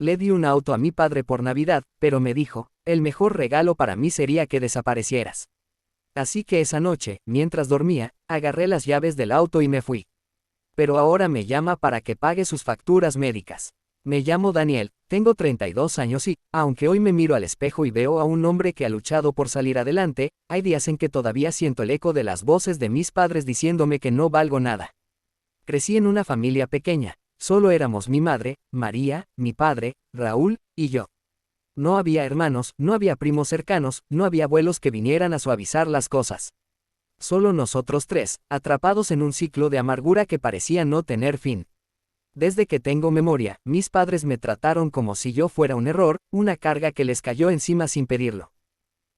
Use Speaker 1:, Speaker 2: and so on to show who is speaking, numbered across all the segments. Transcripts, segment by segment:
Speaker 1: Le di un auto a mi padre por Navidad, pero me dijo, el mejor regalo para mí sería que desaparecieras. Así que esa noche, mientras dormía, agarré las llaves del auto y me fui. Pero ahora me llama para que pague sus facturas médicas. Me llamo Daniel, tengo 32 años y, aunque hoy me miro al espejo y veo a un hombre que ha luchado por salir adelante, hay días en que todavía siento el eco de las voces de mis padres diciéndome que no valgo nada. Crecí en una familia pequeña, solo éramos mi madre, María, mi padre, Raúl, y yo. No había hermanos, no había primos cercanos, no había abuelos que vinieran a suavizar las cosas. Solo nosotros tres, atrapados en un ciclo de amargura que parecía no tener fin. Desde que tengo memoria, mis padres me trataron como si yo fuera un error, una carga que les cayó encima sin pedirlo.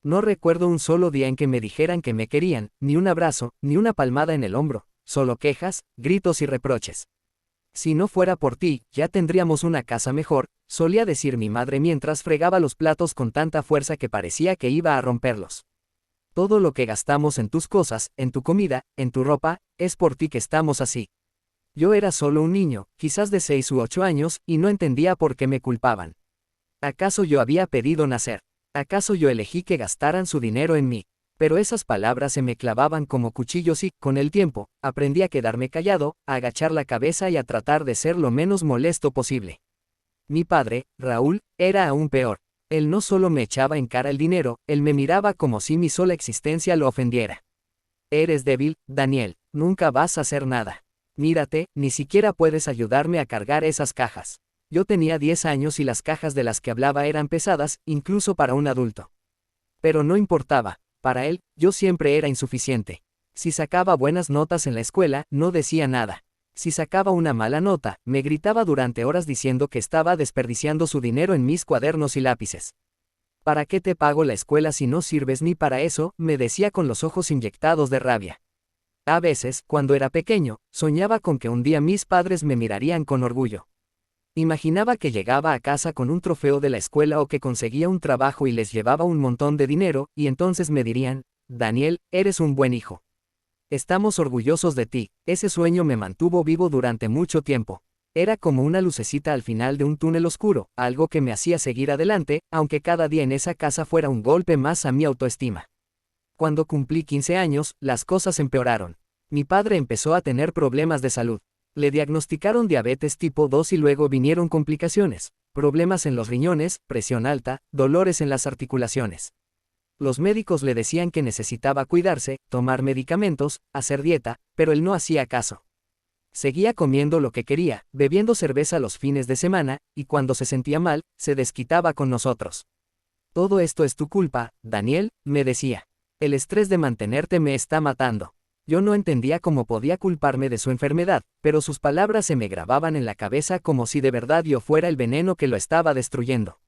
Speaker 1: No recuerdo un solo día en que me dijeran que me querían, ni un abrazo, ni una palmada en el hombro, solo quejas, gritos y reproches. Si no fuera por ti, ya tendríamos una casa mejor, solía decir mi madre mientras fregaba los platos con tanta fuerza que parecía que iba a romperlos. Todo lo que gastamos en tus cosas, en tu comida, en tu ropa, es por ti que estamos así. Yo era solo un niño, quizás de 6 u 8 años, y no entendía por qué me culpaban. ¿Acaso yo había pedido nacer? ¿Acaso yo elegí que gastaran su dinero en mí? Pero esas palabras se me clavaban como cuchillos y, con el tiempo, aprendí a quedarme callado, a agachar la cabeza y a tratar de ser lo menos molesto posible. Mi padre, Raúl, era aún peor. Él no solo me echaba en cara el dinero, él me miraba como si mi sola existencia lo ofendiera. Eres débil, Daniel, nunca vas a hacer nada. Mírate, ni siquiera puedes ayudarme a cargar esas cajas. Yo tenía 10 años y las cajas de las que hablaba eran pesadas, incluso para un adulto. Pero no importaba, para él, yo siempre era insuficiente. Si sacaba buenas notas en la escuela, no decía nada. Si sacaba una mala nota, me gritaba durante horas diciendo que estaba desperdiciando su dinero en mis cuadernos y lápices. ¿Para qué te pago la escuela si no sirves ni para eso?, me decía con los ojos inyectados de rabia. A veces, cuando era pequeño, soñaba con que un día mis padres me mirarían con orgullo. Imaginaba que llegaba a casa con un trofeo de la escuela o que conseguía un trabajo y les llevaba un montón de dinero, y entonces me dirían, Daniel, eres un buen hijo. Estamos orgullosos de ti. Ese sueño me mantuvo vivo durante mucho tiempo. Era como una lucecita al final de un túnel oscuro, algo que me hacía seguir adelante, aunque cada día en esa casa fuera un golpe más a mi autoestima. Cuando cumplí 15 años, las cosas empeoraron. Mi padre empezó a tener problemas de salud. Le diagnosticaron diabetes tipo 2 y luego vinieron complicaciones, problemas en los riñones, presión alta, dolores en las articulaciones. Los médicos le decían que necesitaba cuidarse, tomar medicamentos, hacer dieta, pero él no hacía caso. Seguía comiendo lo que quería, bebiendo cerveza los fines de semana, y cuando se sentía mal, se desquitaba con nosotros. Todo esto es tu culpa, Daniel, me decía. El estrés de mantenerte me está matando. Yo no entendía cómo podía culparme de su enfermedad, pero sus palabras se me grababan en la cabeza como si de verdad yo fuera el veneno que lo estaba destruyendo.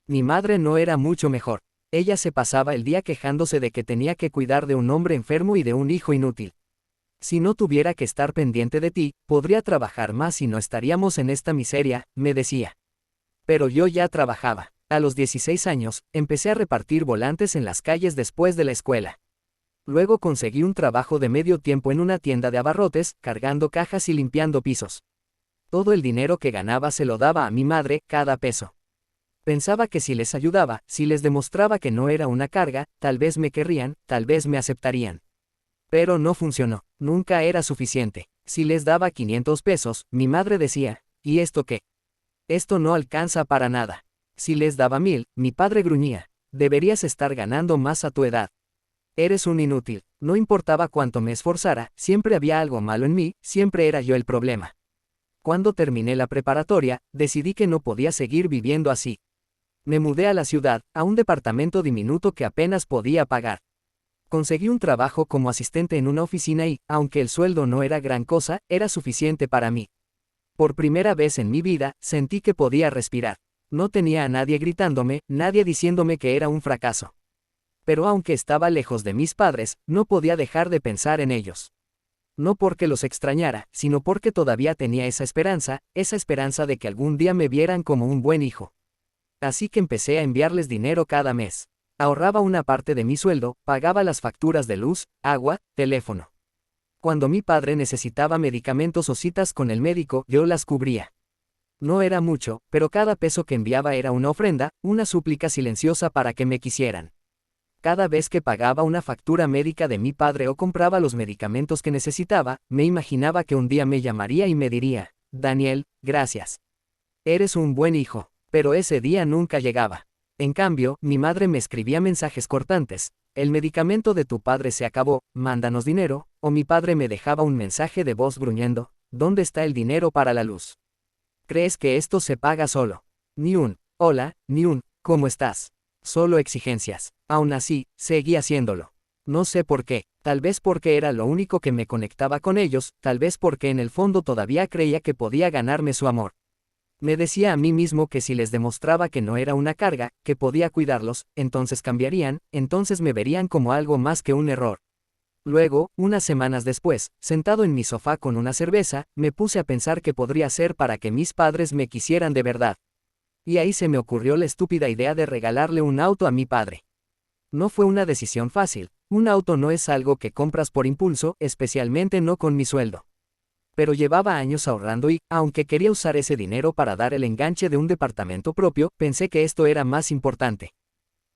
Speaker 1: Mi madre no era mucho mejor. Ella se pasaba el día quejándose de que tenía que cuidar de un hombre enfermo y de un hijo inútil. Si no tuviera que estar pendiente de ti, podría trabajar más y no estaríamos en esta miseria, me decía. Pero yo ya trabajaba. A los 16 años, empecé a repartir volantes en las calles después de la escuela. Luego conseguí un trabajo de medio tiempo en una tienda de abarrotes, cargando cajas y limpiando pisos. Todo el dinero que ganaba se lo daba a mi madre, cada peso. Pensaba que si les ayudaba, si les demostraba que no era una carga, tal vez me querrían, tal vez me aceptarían. Pero no funcionó, nunca era suficiente. Si les daba 500 pesos, mi madre decía, ¿y esto qué? Esto no alcanza para nada. Si les daba 1000, mi padre gruñía, deberías estar ganando más a tu edad. Eres un inútil. No importaba cuánto me esforzara, siempre había algo malo en mí, siempre era yo el problema. Cuando terminé la preparatoria, decidí que no podía seguir viviendo así. Me mudé a la ciudad, a un departamento diminuto que apenas podía pagar. Conseguí un trabajo como asistente en una oficina y, aunque el sueldo no era gran cosa, era suficiente para mí. Por primera vez en mi vida, sentí que podía respirar. No tenía a nadie gritándome, nadie diciéndome que era un fracaso. Pero aunque estaba lejos de mis padres, no podía dejar de pensar en ellos. No porque los extrañara, sino porque todavía tenía esa esperanza de que algún día me vieran como un buen hijo. Así que empecé a enviarles dinero cada mes. Ahorraba una parte de mi sueldo, pagaba las facturas de luz, agua, teléfono. Cuando mi padre necesitaba medicamentos o citas con el médico, yo las cubría. No era mucho, pero cada peso que enviaba era una ofrenda, una súplica silenciosa para que me quisieran. Cada vez que pagaba una factura médica de mi padre o compraba los medicamentos que necesitaba, me imaginaba que un día me llamaría y me diría: Daniel, gracias. Eres un buen hijo. Pero ese día nunca llegaba. En cambio, mi madre me escribía mensajes cortantes: el medicamento de tu padre se acabó, mándanos dinero, o mi padre me dejaba un mensaje de voz gruñendo: ¿dónde está el dinero para la luz? ¿Crees que esto se paga solo? Ni un hola, ni un ¿cómo estás? Solo exigencias. Aún así, seguí haciéndolo. No sé por qué, tal vez porque era lo único que me conectaba con ellos, tal vez porque en el fondo todavía creía que podía ganarme su amor. Me decía a mí mismo que si les demostraba que no era una carga, que podía cuidarlos, entonces cambiarían, entonces me verían como algo más que un error. Luego, unas semanas después, sentado en mi sofá con una cerveza, me puse a pensar qué podría hacer para que mis padres me quisieran de verdad. Y ahí se me ocurrió la estúpida idea de regalarle un auto a mi padre. No fue una decisión fácil. Un auto no es algo que compras por impulso, especialmente no con mi sueldo. Pero llevaba años ahorrando y, aunque quería usar ese dinero para dar el enganche de un departamento propio, pensé que esto era más importante.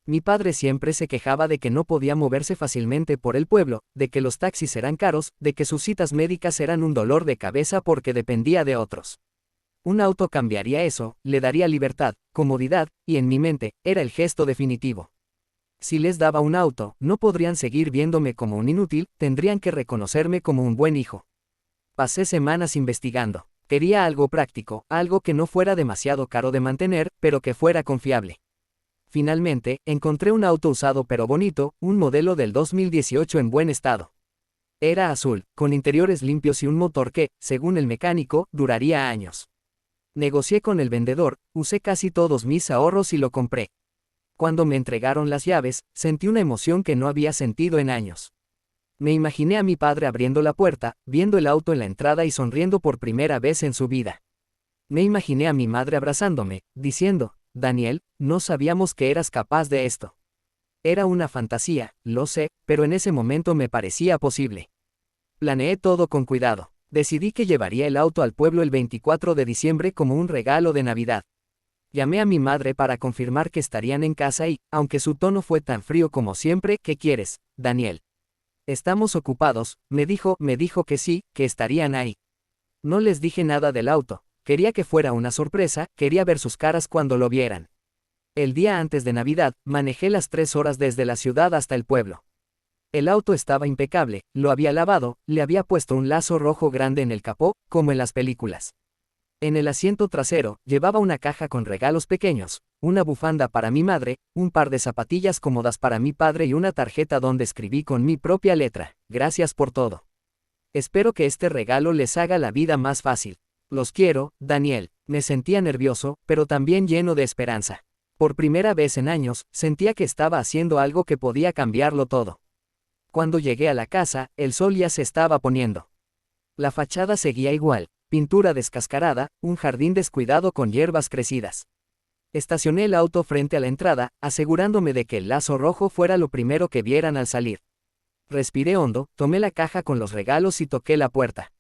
Speaker 1: Mi padre siempre se quejaba de que no podía moverse fácilmente por el pueblo, de que los taxis eran caros, de que sus citas médicas eran un dolor de cabeza porque dependía de otros. Un auto cambiaría eso, le daría libertad, comodidad, y en mi mente, era el gesto definitivo. Si les daba un auto, no podrían seguir viéndome como un inútil, tendrían que reconocerme como un buen hijo. Pasé semanas investigando. Quería algo práctico, algo que no fuera demasiado caro de mantener, pero que fuera confiable. Finalmente, encontré un auto usado pero bonito, un modelo del 2018 en buen estado. Era azul, con interiores limpios y un motor que, según el mecánico, duraría años. Negocié con el vendedor, usé casi todos mis ahorros y lo compré. Cuando me entregaron las llaves, sentí una emoción que no había sentido en años. Me imaginé a mi padre abriendo la puerta, viendo el auto en la entrada y sonriendo por primera vez en su vida. Me imaginé a mi madre abrazándome, diciendo: Daniel, no sabíamos que eras capaz de esto. Era una fantasía, lo sé, pero en ese momento me parecía posible. Planeé todo con cuidado. Decidí que llevaría el auto al pueblo el 24 de diciembre como un regalo de Navidad. Llamé a mi madre para confirmar que estarían en casa y, aunque su tono fue tan frío como siempre: ¿qué quieres, Daniel? Estamos ocupados, me dijo que sí, que estarían ahí. No les dije nada del auto, quería que fuera una sorpresa, quería ver sus caras cuando lo vieran. El día antes de Navidad, manejé las 3 horas desde la ciudad hasta el pueblo. El auto estaba impecable, lo había lavado, le había puesto un lazo rojo grande en el capó, como en las películas. En el asiento trasero, llevaba una caja con regalos pequeños, una bufanda para mi madre, un par de zapatillas cómodas para mi padre y una tarjeta donde escribí con mi propia letra: gracias por todo. Espero que este regalo les haga la vida más fácil. Los quiero, Daniel. Me sentía nervioso, pero también lleno de esperanza. Por primera vez en años, sentía que estaba haciendo algo que podía cambiarlo todo. Cuando llegué a la casa, el sol ya se estaba poniendo. La fachada seguía igual: pintura descascarada, un jardín descuidado con hierbas crecidas. Estacioné el auto frente a la entrada, asegurándome de que el lazo rojo fuera lo primero que vieran al salir. Respiré hondo, tomé la caja con los regalos y toqué la puerta.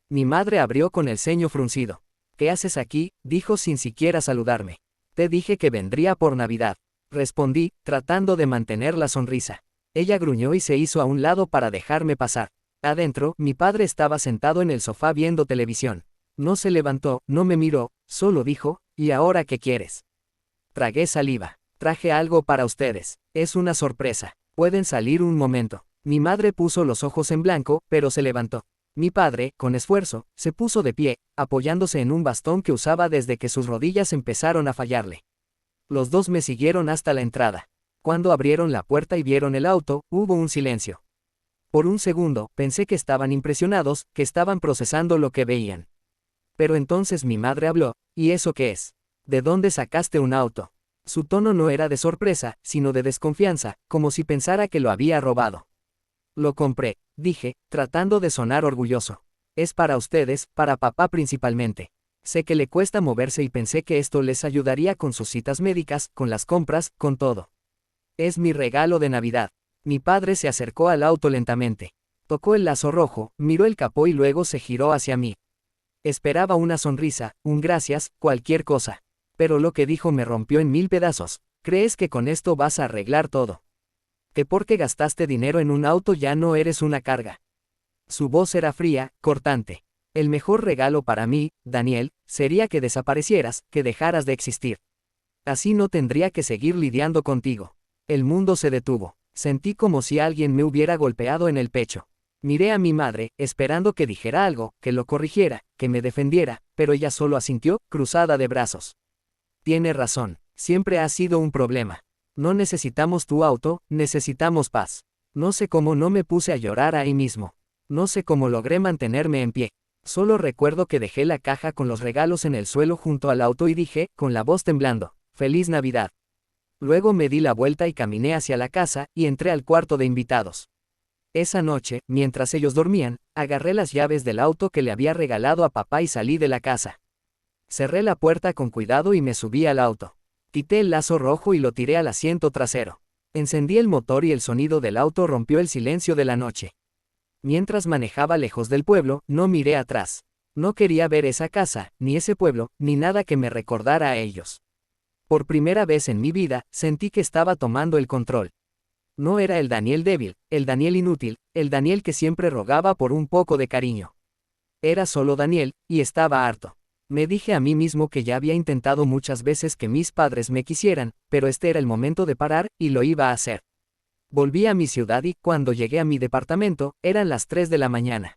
Speaker 1: Mi madre abrió con el ceño fruncido. ¿Qué haces aquí?, dijo sin siquiera saludarme. Te dije que vendría por Navidad. Respondí, tratando de mantener la sonrisa. Ella gruñó y se hizo a un lado para dejarme pasar. Adentro, mi padre estaba sentado en el sofá viendo televisión. No se levantó, no me miró, solo dijo: ¿y ahora qué quieres? Tragué saliva. Traje algo para ustedes. Es una sorpresa. ¿Pueden salir un momento? Mi madre puso los ojos en blanco, pero se levantó. Mi padre, con esfuerzo, se puso de pie, apoyándose en un bastón que usaba desde que sus rodillas empezaron a fallarle. Los dos me siguieron hasta la entrada. Cuando abrieron la puerta y vieron el auto, hubo un silencio. Por un segundo, pensé que estaban impresionados, que estaban procesando lo que veían. Pero entonces mi madre habló: ¿y eso qué es? ¿De dónde sacaste un auto? Su tono no era de sorpresa, sino de desconfianza, como si pensara que lo había robado. Lo compré, dije, tratando de sonar orgulloso. Es para ustedes, para papá principalmente. Sé que le cuesta moverse y pensé que esto les ayudaría con sus citas médicas, con las compras, con todo. Es mi regalo de Navidad. Mi padre se acercó al auto lentamente. Tocó el lazo rojo, miró el capó y luego se giró hacia mí. Esperaba una sonrisa, un gracias, cualquier cosa. Pero lo que dijo me rompió en 1000 pedazos. ¿Crees que con esto vas a arreglar todo? ¿Que porque gastaste dinero en un auto ya no eres una carga? Su voz era fría, cortante. El mejor regalo para mí, Daniel, sería que desaparecieras, que dejaras de existir. Así no tendría que seguir lidiando contigo. El mundo se detuvo. Sentí como si alguien me hubiera golpeado en el pecho. Miré a mi madre, esperando que dijera algo, que lo corrigiera, que me defendiera, pero ella solo asintió, cruzada de brazos. Tiene razón, siempre ha sido un problema. No necesitamos tu auto, necesitamos paz. No sé cómo no me puse a llorar ahí mismo. No sé cómo logré mantenerme en pie. Solo recuerdo que dejé la caja con los regalos en el suelo junto al auto y dije, con la voz temblando, «Feliz Navidad». Luego me di la vuelta y caminé hacia la casa, y entré al cuarto de invitados. Esa noche, mientras ellos dormían, agarré las llaves del auto que le había regalado a papá y salí de la casa. Cerré la puerta con cuidado y me subí al auto. Quité el lazo rojo y lo tiré al asiento trasero. Encendí el motor y el sonido del auto rompió el silencio de la noche. Mientras manejaba lejos del pueblo, no miré atrás. No quería ver esa casa, ni ese pueblo, ni nada que me recordara a ellos. Por primera vez en mi vida, sentí que estaba tomando el control. No era el Daniel débil, el Daniel inútil, el Daniel que siempre rogaba por un poco de cariño. Era solo Daniel, y estaba harto. Me dije a mí mismo que ya había intentado muchas veces que mis padres me quisieran, pero este era el momento de parar, y lo iba a hacer. Volví a mi ciudad y, cuando llegué a mi departamento, eran las 3 de la mañana.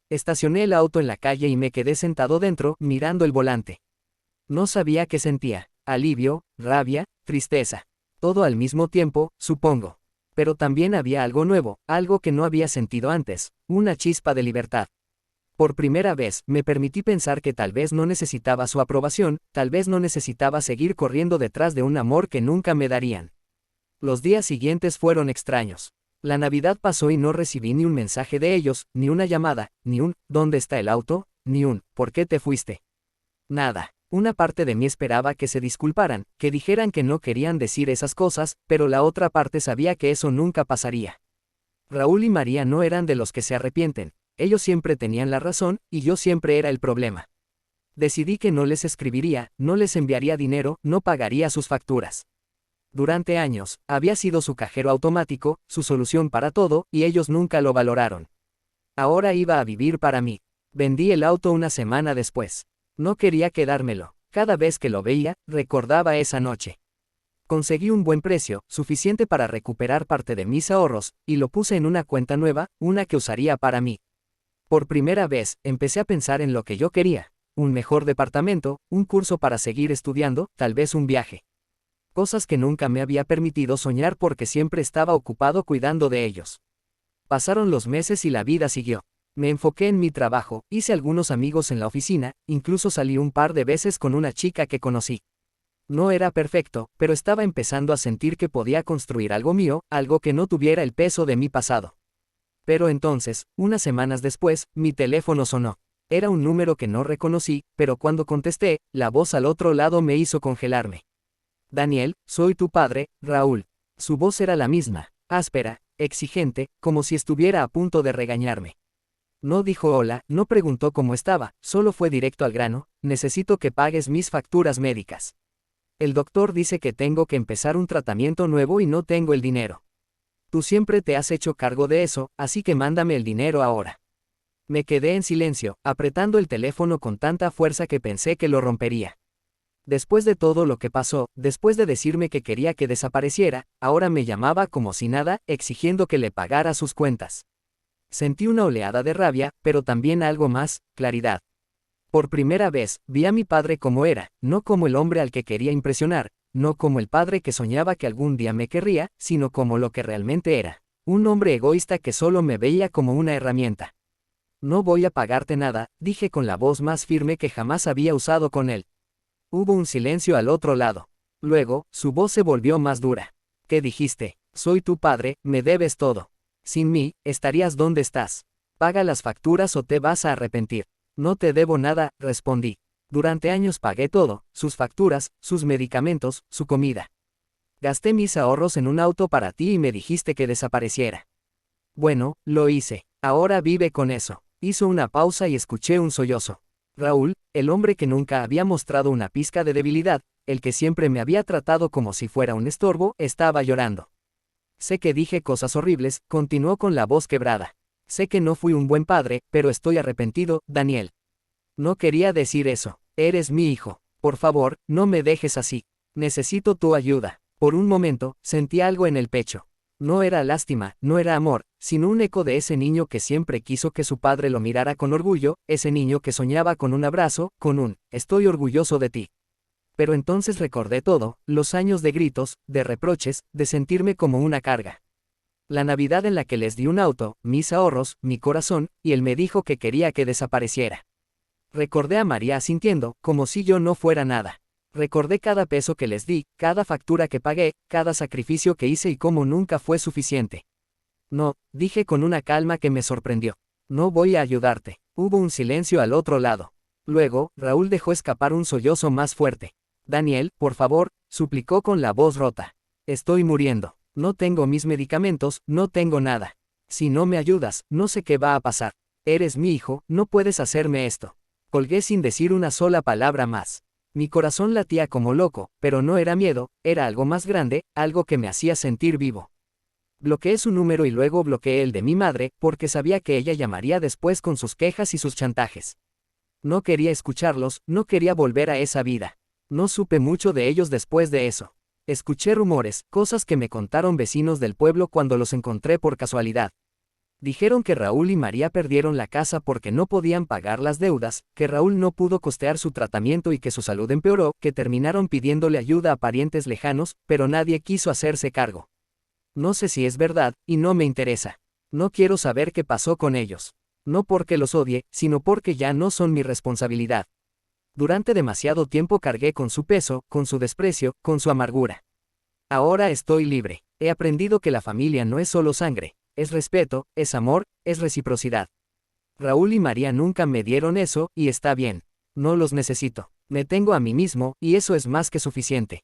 Speaker 1: Estacioné el auto en la calle y me quedé sentado dentro, mirando el volante. No sabía qué sentía, alivio, rabia, tristeza. Todo al mismo tiempo, supongo. Pero también había algo nuevo, algo que no había sentido antes, una chispa de libertad. Por primera vez, me permití pensar que tal vez no necesitaba su aprobación, tal vez no necesitaba seguir corriendo detrás de un amor que nunca me darían. Los días siguientes fueron extraños. La Navidad pasó y no recibí ni un mensaje de ellos, ni una llamada, ni un «¿Dónde está el auto?», ni un «¿Por qué te fuiste?». Nada. Una parte de mí esperaba que se disculparan, que dijeran que no querían decir esas cosas, pero la otra parte sabía que eso nunca pasaría. Raúl y María no eran de los que se arrepienten. Ellos siempre tenían la razón, y yo siempre era el problema. Decidí que no les escribiría, no les enviaría dinero, no pagaría sus facturas. Durante años, había sido su cajero automático, su solución para todo, y ellos nunca lo valoraron. Ahora iba a vivir para mí. Vendí el auto una semana después. No quería quedármelo. Cada vez que lo veía, recordaba esa noche. Conseguí un buen precio, suficiente para recuperar parte de mis ahorros, y lo puse en una cuenta nueva, una que usaría para mí. Por primera vez, empecé a pensar en lo que yo quería. Un mejor departamento, un curso para seguir estudiando, tal vez un viaje. Cosas que nunca me había permitido soñar porque siempre estaba ocupado cuidando de ellos. Pasaron los meses y la vida siguió. Me enfoqué en mi trabajo, hice algunos amigos en la oficina, incluso salí un par de veces con una chica que conocí. No era perfecto, pero estaba empezando a sentir que podía construir algo mío, algo que no tuviera el peso de mi pasado. Pero entonces, unas semanas después, mi teléfono sonó. Era un número que no reconocí, pero cuando contesté, la voz al otro lado me hizo congelarme. «Daniel, soy tu padre, Raúl». Su voz era la misma, áspera, exigente, como si estuviera a punto de regañarme. No dijo hola, no preguntó cómo estaba, solo fue directo al grano: «Necesito que pagues mis facturas médicas. El doctor dice que tengo que empezar un tratamiento nuevo y no tengo el dinero. Tú siempre te has hecho cargo de eso, así que mándame el dinero ahora». Me quedé en silencio, apretando el teléfono con tanta fuerza que pensé que lo rompería. Después de todo lo que pasó, después de decirme que quería que desapareciera, ahora me llamaba como si nada, exigiendo que le pagara sus cuentas. Sentí una oleada de rabia, pero también algo más: claridad. Por primera vez, vi a mi padre como era, no como el hombre al que quería impresionar, no como el padre que soñaba que algún día me querría, sino como lo que realmente era: un hombre egoísta que solo me veía como una herramienta. «No voy a pagarte nada», dije con la voz más firme que jamás había usado con él. Hubo un silencio al otro lado. Luego, su voz se volvió más dura. «¿Qué dijiste? Soy tu padre, me debes todo. Sin mí, estarías donde estás. Paga las facturas o te vas a arrepentir». «No te debo nada», respondí. Durante años pagué todo: sus facturas, sus medicamentos, su comida. Gasté mis ahorros en un auto para ti y me dijiste que desapareciera. Bueno, lo hice. Ahora vive con eso. Hizo una pausa y escuché un sollozo. Raúl, el hombre que nunca había mostrado una pizca de debilidad, el que siempre me había tratado como si fuera un estorbo, estaba llorando. Sé que dije cosas horribles, continuó con la voz quebrada. Sé que no fui un buen padre, pero estoy arrepentido, Daniel. No quería decir eso. Eres mi hijo. Por favor, no me dejes así. Necesito tu ayuda. Por un momento, sentí algo en el pecho. No era lástima, no era amor, sino un eco de ese niño que siempre quiso que su padre lo mirara con orgullo, ese niño que soñaba con un abrazo, con un «estoy orgulloso de ti». Pero entonces recordé todo, los años de gritos, de reproches, de sentirme como una carga. La Navidad en la que les di un auto, mis ahorros, mi corazón, y él me dijo que quería que desapareciera. Recordé a María sintiendo, como si yo no fuera nada. Recordé cada peso que les di, cada factura que pagué, cada sacrificio que hice y cómo nunca fue suficiente. No, dije con una calma que me sorprendió. No voy a ayudarte. Hubo un silencio al otro lado. Luego, Raúl dejó escapar un sollozo más fuerte. Daniel, por favor, suplicó con la voz rota. Estoy muriendo. No tengo mis medicamentos, no tengo nada. Si no me ayudas, no sé qué va a pasar. Eres mi hijo, no puedes hacerme esto. Colgué sin decir una sola palabra más. Mi corazón latía como loco, pero no era miedo, era algo más grande, algo que me hacía sentir vivo. Bloqueé su número y luego bloqueé el de mi madre, porque sabía que ella llamaría después con sus quejas y sus chantajes. No quería escucharlos, no quería volver a esa vida. No supe mucho de ellos después de eso. Escuché rumores, cosas que me contaron vecinos del pueblo cuando los encontré por casualidad. Dijeron que Raúl y María perdieron la casa porque no podían pagar las deudas, que Raúl no pudo costear su tratamiento y que su salud empeoró, que terminaron pidiéndole ayuda a parientes lejanos, pero nadie quiso hacerse cargo. No sé si es verdad, y no me interesa. No quiero saber qué pasó con ellos. No porque los odie, sino porque ya no son mi responsabilidad. Durante demasiado tiempo cargué con su peso, con su desprecio, con su amargura. Ahora estoy libre. He aprendido que la familia no es solo sangre. Es respeto, es amor, es reciprocidad. Raúl y María nunca me dieron eso, y está bien. No los necesito. Me tengo a mí mismo, y eso es más que suficiente.